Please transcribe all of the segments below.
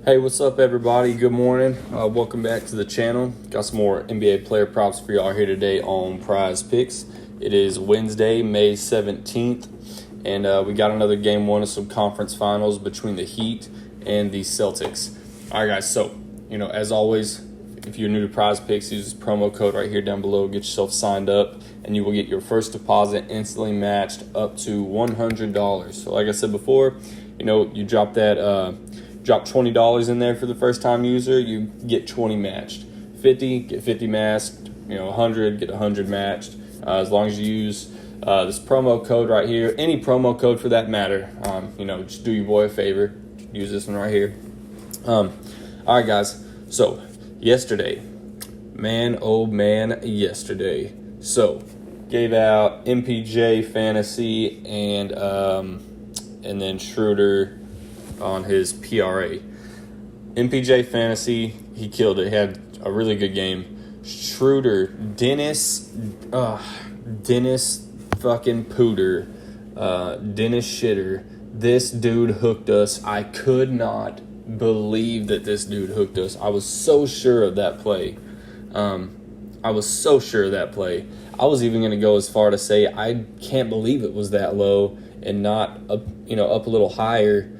Hey, what's up, everybody? Good morning. Welcome back to the channel. Got some more NBA player props for y'all here today on PrizePicks. It is Wednesday, May 17th, and we got another game one of some conference finals between the Heat and the Celtics. All right, guys, so, as always, if you're new to PrizePicks, use this promo code right here down below. Get yourself signed up, and you will get your first deposit instantly matched up to $100. So like I said before, you drop that... Drop $20 in there for the first time user, you get 20 matched. 50, get 50 matched. 100, get 100 matched. As long as you use this promo code right here, any promo code for that matter. Just do your boy a favor. Use this one right here. All right, guys. So yesterday, yesterday. So gave out MPJ Fantasy and then Schroeder on his PRA. MPJ Fantasy, he killed it. He had a really good game. Schroeder, Dennis fucking Pooter, Dennis Shitter. This dude hooked us. I could not believe that this dude hooked us. I was so sure of that play. I was even going to go as far to say I can't believe it was that low and not up a little higher.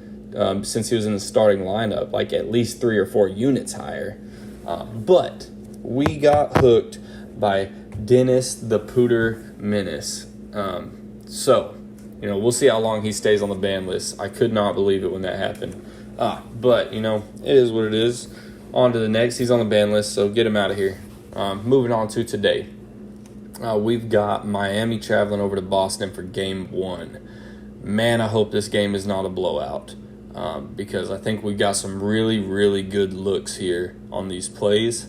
Since he was in the starting lineup, like at least 3 or 4 units higher. But we got hooked by Dennis the Pooter Menace. So, we'll see how long he stays on the ban list. I could not believe it when that happened. But, it is what it is. On to the next. He's on the ban list, so get him out of here. Moving on to today. We've got Miami traveling over to Boston for game 1. Man, I hope this game is not a blowout. Because I think we got some really, really good looks here on these plays.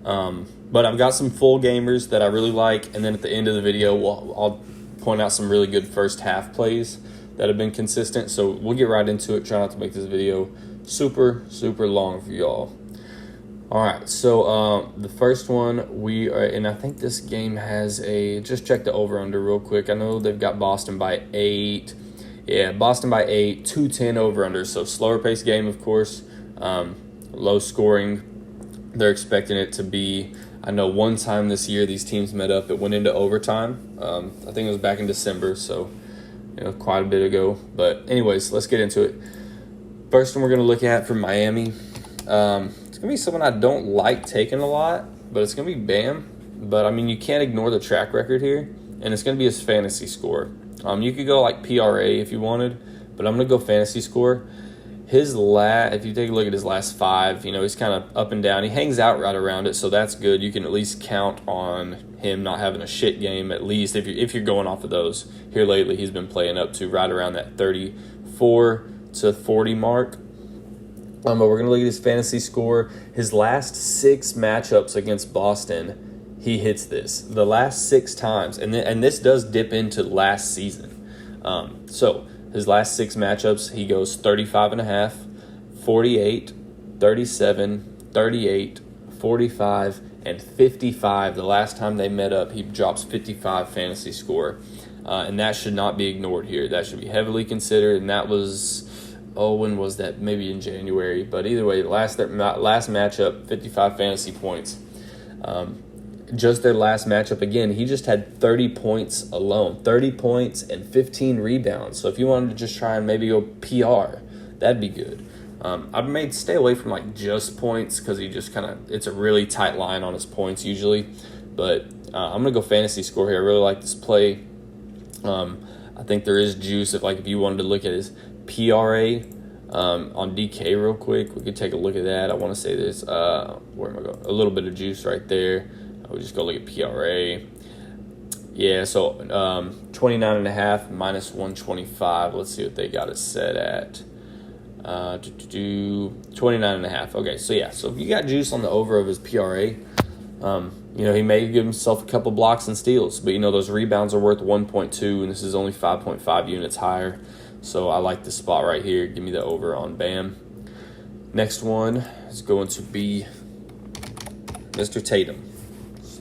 But I've got some full gamers that I really like, and then at the end of the video, I'll point out some really good first half plays that have been consistent. So we'll get right into it. Try not to make this video super, super long for y'all. All right, so the first one, and I think this game has just check the over-under real quick. I know they've got Boston by 8. Yeah, Boston by 8, 210 over-under. So slower pace game, of course, low scoring. They're expecting it to be, I know one time this year these teams met up. It went into overtime. I think it was back in December, so quite a bit ago. But anyways, let's get into it. First one we're going to look at from Miami. It's going to be someone I don't like taking a lot, but it's going to be Bam. But, you can't ignore the track record here, and it's going to be his fantasy score. You could go like PRA if you wanted, but I'm going to go fantasy score. If you take a look at his last 5, he's kind of up and down. He hangs out right around it, so that's good. You can at least count on him not having a shit game, at least if you're going off of those. Here lately, he's been playing up to right around that 34 to 40 mark. But we're going to look at his fantasy score. His last 6 matchups against Boston, he hits this the last 6 times, and this does dip into last season. So his last 6 matchups, he goes 35.5, 48, 37, 38, 45, and 55. The last time they met up, he drops 55 fantasy score, and that should not be ignored here. That should be heavily considered, and that was, when was that? Maybe in January. But either way, last matchup, 55 fantasy points. Just their last matchup, again, he just had 30 points alone. 30 points and 15 rebounds. So if you wanted to just try and maybe go PR, that'd be good. I'd stay away from just points because he just it's a really tight line on his points usually. But I'm going to go fantasy score here. I really like this play. I think there is juice if you wanted to look at his PRA on DK real quick. We could take a look at that. I want to say this. Where am I going? A little bit of juice right there. We'll just go look at PRA. Yeah, so 29.5 minus 125. Let's see what they got it set at. 29.5. Okay, so yeah. So if you got juice on the over of his PRA, he may give himself a couple blocks and steals. But, those rebounds are worth 1.2, and this is only 5.5 units higher. So I like this spot right here. Give me the over on Bam. Next one is going to be Mr. Tatum.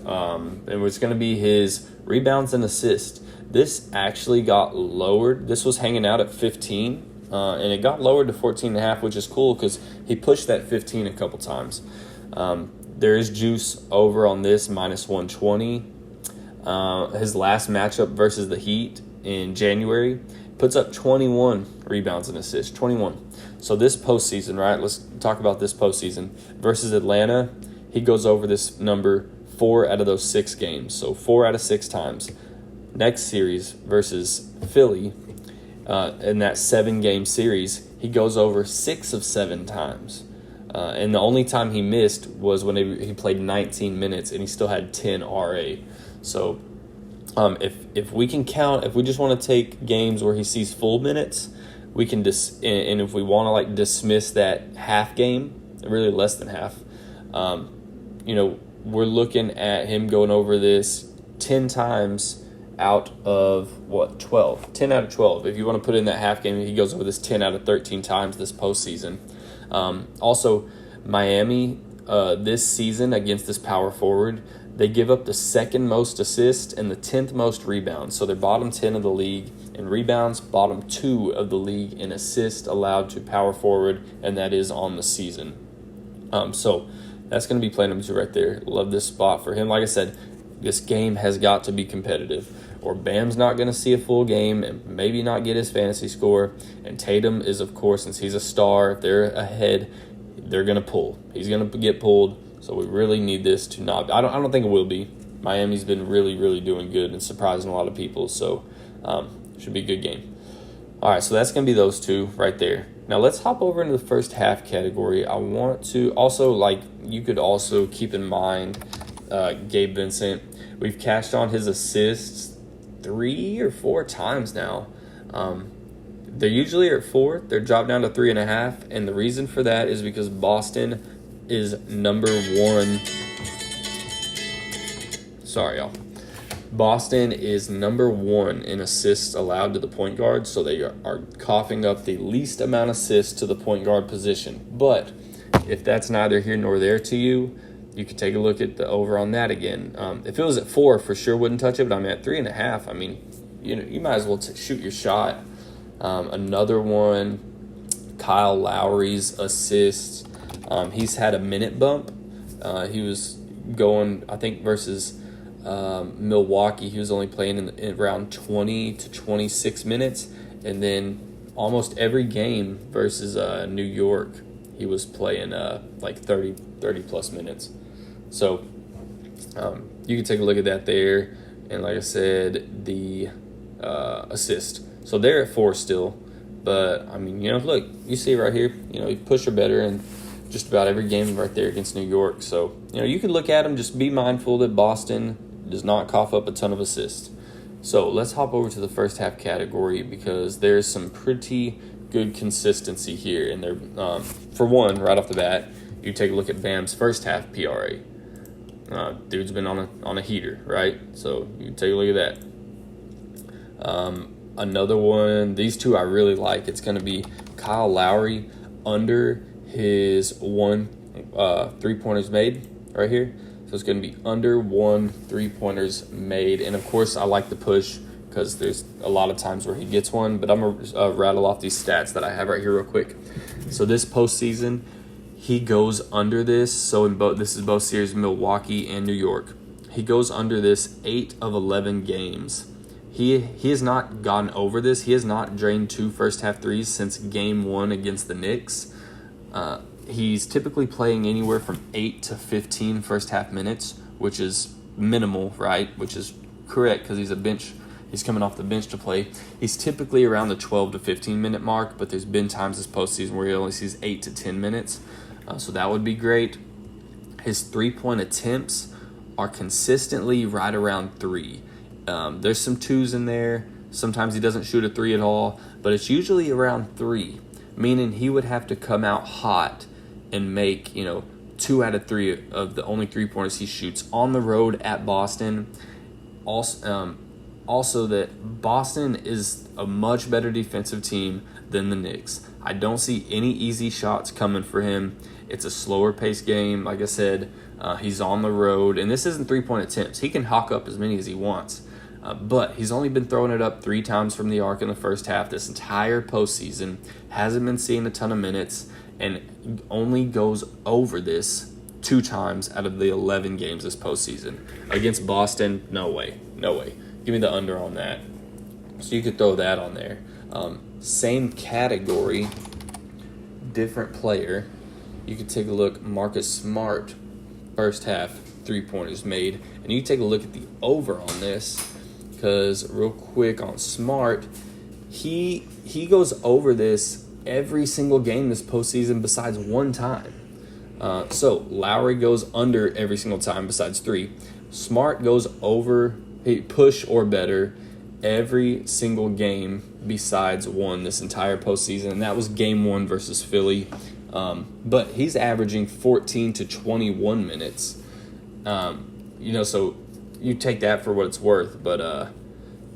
And it's going to be his rebounds and assists. This actually got lowered. This was hanging out at 15. and it got lowered to 14.5, which is cool because he pushed that 15 a couple times. There is juice over on this, minus 120. His last matchup versus the Heat in January puts up 21 rebounds and assists, 21. So this postseason, right, let's talk about this postseason. Versus Atlanta, he goes over this number 4 out of those 6 games, so 4 out of 6 times. Next series versus Philly, in that 7-game series, he goes over 6 of 7 times. And the only time he missed was when he played 19 minutes and he still had 10 RA. So if we can count, if we just want to take games where he sees full minutes, we can and if we want to like dismiss that half game, really less than half, we're looking at him going over this 10 times out of 12? 10 out of 12. If you want to put in that half game, he goes over this 10 out of 13 times this postseason. Also, Miami this season against this power forward, they give up the 2nd most assists and the 10th most rebounds. So they're bottom 10 of the league in rebounds, bottom 2 of the league in assists allowed to power forward, and that is on the season. So that's going to be playing him to right there. Love this spot for him. Like I said, this game has got to be competitive, or Bam's not going to see a full game and maybe not get his fantasy score. And Tatum is, of course, since he's a star, if they're ahead, they're going to pull. He's going to get pulled. So we really need this to not. I don't think it will be. Miami's been really, really doing good and surprising a lot of people. So should be a good game. All right, so that's going to be those two right there. Now let's hop over into the first half category. I want to also, you could also keep in mind Gabe Vincent. We've cashed on his assists 3 or 4 times now. They're usually at 4. They're dropped down to 3.5, and the reason for that is because Boston is number 1. Sorry, y'all. Boston is number 1 in assists allowed to the point guard, so they are coughing up the least amount of assists to the point guard position. But if that's neither here nor there to you, you could take a look at the over on that again. If it was at 4, for sure wouldn't touch it, but I'm at 3.5. You might as well shoot your shot. Another one, Kyle Lowry's assists. He's had a minute bump. He was going, I think, versus Milwaukee. He was only playing in around 20 to 26 minutes. And then almost every game versus New York, he was playing 30-plus minutes. So you can take a look at that there. And like I said, the assist. So they're at 4 still. But, look, you see right here, you push or better in just about every game right there against New York. So, you can look at them. Just be mindful that Boston does not cough up a ton of assists. So let's hop over to the first half category because there's some pretty good consistency here. And they're, for one, right off the bat, you take a look at Bam's first half PRA. Dude's been on a heater, right? So you take a look at that. Another one, these two I really like. It's going to be Kyle Lowry under his 1 3-pointers made right here. So it's going to be under 1 3-pointers made. And, of course, I like the push because there's a lot of times where he gets one. But I'm going to rattle off these stats that I have right here real quick. So this postseason, he goes under this. So this is both series, Milwaukee and New York. He goes under this 8 of 11 games. He has not gotten over this. He has not drained 2 first-half threes since Game 1 against the Knicks. He's typically playing anywhere from 8 to 15 first-half minutes, which is minimal, right? Which is correct because he's coming off the bench to play. He's typically around the 12 to 15-minute mark, but there's been times this postseason where he only sees 8 to 10 minutes. So that would be great. His 3-point attempts are consistently right around 3. There's some 2s in there. Sometimes he doesn't shoot a 3 at all, but it's usually around 3, meaning he would have to come out hot and make, 2 out of 3 of the only 3-pointers he shoots on the road at Boston. Also that Boston is a much better defensive team than the Knicks. I don't see any easy shots coming for him. It's a slower paced game. Like I said, he's on the road, and this isn't 3-point attempts. He can hawk up as many as he wants. But he's only been throwing it up 3 times from the arc in the first half this entire postseason. Hasn't been seeing a ton of minutes, and only goes over this 2 times out of the 11 games this postseason. Against Boston, no way. Give me the under on that. So you could throw that on there. Same category, different player. You could take a look. Marcus Smart, first half 3-pointers made, and you can take a look at the over on this, because real quick on Smart, he goes over this every single game this postseason besides 1 time. So Lowry goes under every single time besides 3. Smart goes over, push or better, every single game besides 1 this entire postseason, and that was Game 1 versus Philly. But he's averaging 14 to 21 minutes. So you take that for what it's worth. But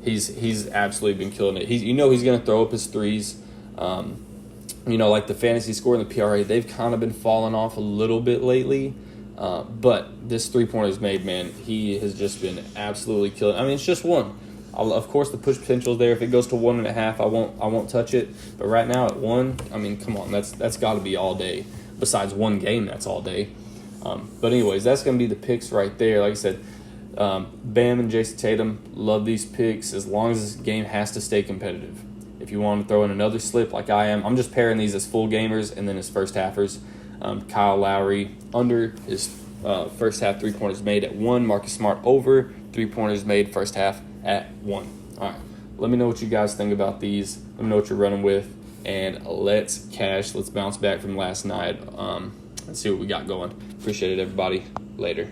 he's absolutely been killing it. He's going to throw up his threes. Like the fantasy score and the PRA, they've kind of been falling off a little bit lately. But this 3-pointers made, man, he has just been absolutely killing. I mean, it's just 1. Of course, the push potential is there. If it goes to 1.5, I won't touch it. But right now at 1, I mean, come on, that's got to be all day. Besides 1 game, that's all day. But anyways, that's going to be the picks right there. Like I said, Bam and Jason Tatum, love these picks as long as this game has to stay competitive. If you want to throw in another slip like I am, I'm just pairing these as full gamers and then as first halfers. Kyle Lowry under his first half 3-pointers made at 1. Marcus Smart over 3-pointers made first half at 1. All right. Let me know what you guys think about these. Let me know what you're running with. And let's bounce back from last night. Let's see what we got going. Appreciate it, everybody. Later.